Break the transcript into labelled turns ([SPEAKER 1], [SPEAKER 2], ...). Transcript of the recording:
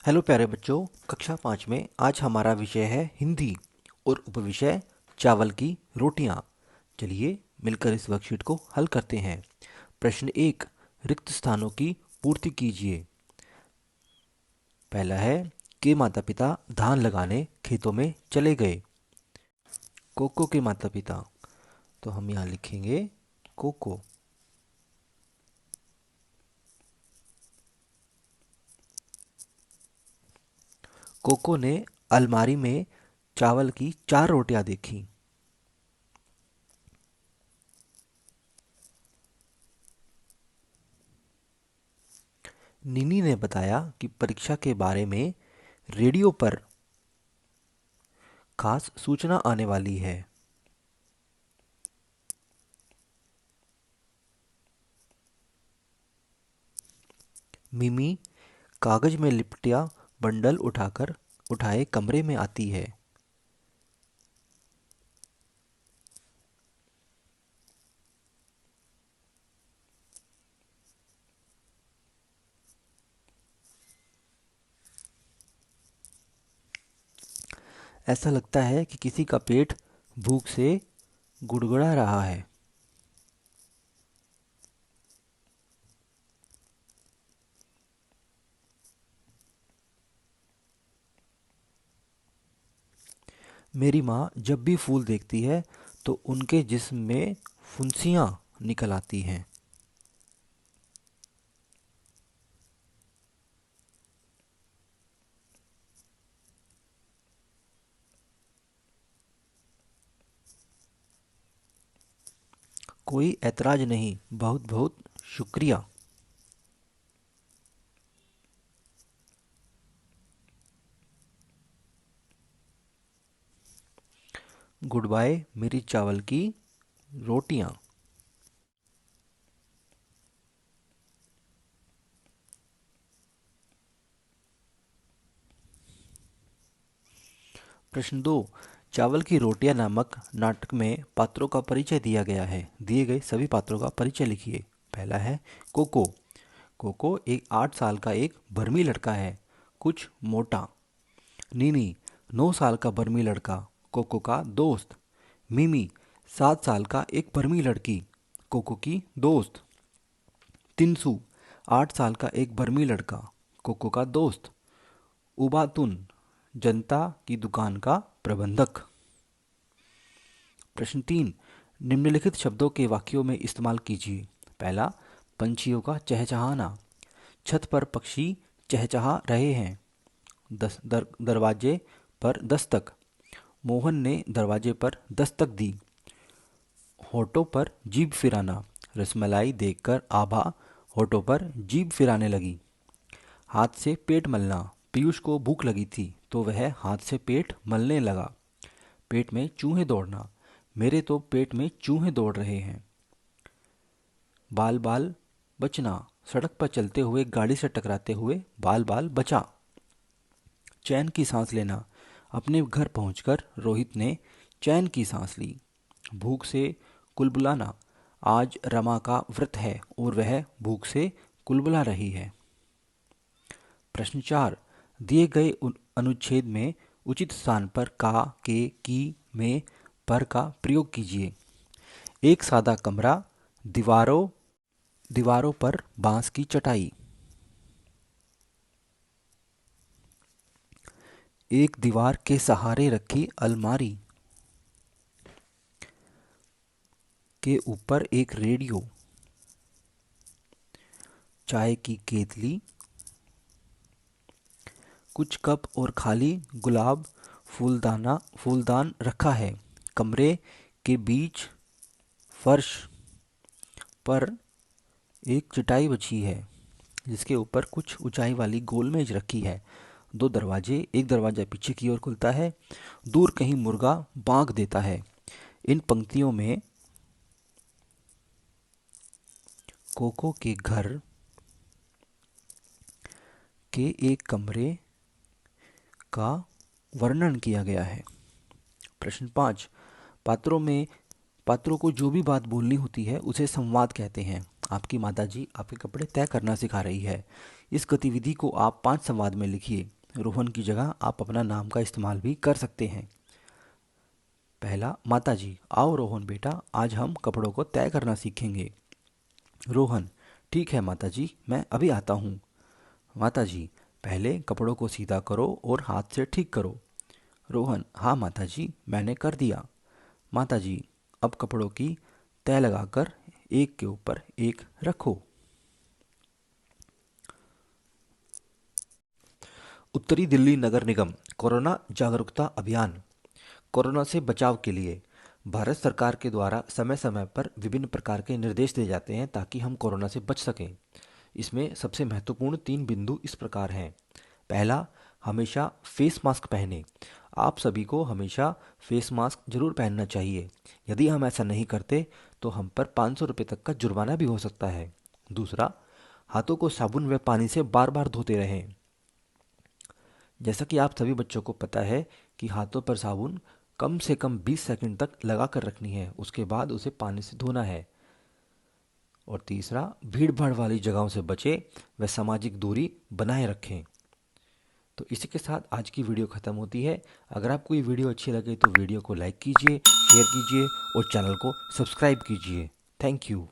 [SPEAKER 1] Hello प्यारे बच्चों, कक्षा 5 में आज हमारा विषय है हिंदी और उपविषय चावल की रोटियां। चलिए मिलकर इस वर्कशीट को हल करते हैं। प्रश्न 1, रिक्त स्थानों की पूर्ति कीजिए। पहला है कि माता पिता धान लगाने खेतों में चले गए। कोको के माता पिता, तो हम यहाँ लिखेंगे कोको। कोको ने अलमारी में चावल की 4 रोटियां देखी। नीनी ने बताया कि परीक्षा के बारे में रेडियो पर खास सूचना आने वाली है। मिमी कागज में लिपटा बंडल उठाए कमरे में आती है। ऐसा लगता है कि किसी का पेट भूख से गुड़गुड़ा रहा है। मेरी माँ जब भी फूल देखती है तो उनके जिस्म में फुंसियाँ निकल आती हैं। कोई ऐतराज नहीं, बहुत बहुत शुक्रिया। गुड बाय मेरी चावल की रोटियां। प्रश्न 2, चावल की रोटियां नामक नाटक में पात्रों का परिचय दिया गया है। दिए गए सभी पात्रों का परिचय लिखिए। पहला है कोको। कोको एक 8 साल का एक बर्मी लड़का है, कुछ मोटा। नीनी 9 साल का बर्मी लड़का, कोको का दोस्त। मिमी 7 साल का एक बर्मी लड़की, कोको की दोस्त। तिनसु 8 साल का एक बर्मी लड़का, कोको का दोस्त। उबातुन जनता की दुकान का प्रबंधक। प्रश्न 3, निम्नलिखित शब्दों के वाक्यों में इस्तेमाल कीजिए। पहला, पंछियों का चहचहाना। छत पर पक्षी चहचहा रहे हैं। दरवाजे पर दस्तक। मोहन ने दरवाजे पर दस्तक दी। होठों पर जीभ फिराना। रसमलाई देखकर आभा होठों पर जीभ फिराने लगी। हाथ से पेट मलना। पीयूष को भूख लगी थी तो वह हाथ से पेट मलने लगा। पेट में चूहे दौड़ना। मेरे तो पेट में चूहे दौड़ रहे हैं। बाल बाल बचना। सड़क पर चलते हुए गाड़ी से टकराते हुए बाल बाल बचा। चैन की सांस लेना। अपने घर पहुंचकर रोहित ने चैन की सांस ली। भूख से कुलबुलाना। आज रमा का व्रत है और वह भूख से कुलबुला रही है। प्रश्न 4, दिए गए अनुच्छेद में उचित स्थान पर का, के, की, में, पर का प्रयोग कीजिए। एक सादा कमरा, दीवारों दीवारों पर बांस की चटाई। एक दीवार के सहारे रखी अलमारी के ऊपर एक रेडियो। चाय की केतली। कुछ कप और खाली गुलाब फूलदान रखा है। कमरे के बीच फर्श पर एक चटाई बिछी है जिसके ऊपर कुछ ऊंचाई वाली गोल मेज रखी है। दो दरवाजे, एक दरवाजा पीछे की ओर खुलता है, दूर कहीं मुर्गा बांग देता है। इन पंक्तियों में कोको के घर के एक कमरे का वर्णन किया गया है। प्रश्न 5, पात्रों को जो भी बात बोलनी होती है उसे संवाद कहते हैं। आपकी माताजी आपके कपड़े तय करना सिखा रही है। इस गतिविधि को आप 5 संवाद में लिखिए। रोहन की जगह आप अपना नाम का इस्तेमाल भी कर सकते हैं। पहला, माताजी, आओ रोहन बेटा, आज हम कपड़ों को तय करना सीखेंगे। रोहन, ठीक है माताजी, मैं अभी आता हूँ। माताजी, पहले कपड़ों को सीधा करो और हाथ से ठीक करो। रोहन, हाँ माताजी, मैंने कर दिया। माताजी, अब कपड़ों की तय लगाकर एक के ऊपर एक रखो। उत्तरी दिल्ली नगर निगम कोरोना जागरूकता अभियान। कोरोना से बचाव के लिए भारत सरकार के द्वारा समय समय पर विभिन्न प्रकार के निर्देश दिए जाते हैं ताकि हम कोरोना से बच सकें। इसमें सबसे महत्वपूर्ण 3 बिंदु इस प्रकार हैं। पहला, हमेशा फेस मास्क पहने। आप सभी को हमेशा फेस मास्क जरूर पहनना चाहिए। यदि हम ऐसा नहीं करते तो हम पर 500 रुपये तक का जुर्माना भी हो सकता है। दूसरा, हाथों को साबुन व पानी से बार बार धोते रहें। जैसा कि आप सभी बच्चों को पता है कि हाथों पर साबुन कम से कम 20 सेकंड तक लगा कर रखनी है, उसके बाद उसे पानी से धोना है। और तीसरा, भीड़ भाड़ वाली जगहों से बचें व सामाजिक दूरी बनाए रखें। तो इसी के साथ आज की वीडियो ख़त्म होती है। अगर आपको ये वीडियो अच्छी लगे तो वीडियो को लाइक कीजिए, शेयर कीजिए और चैनल को सब्सक्राइब कीजिए। Thank you.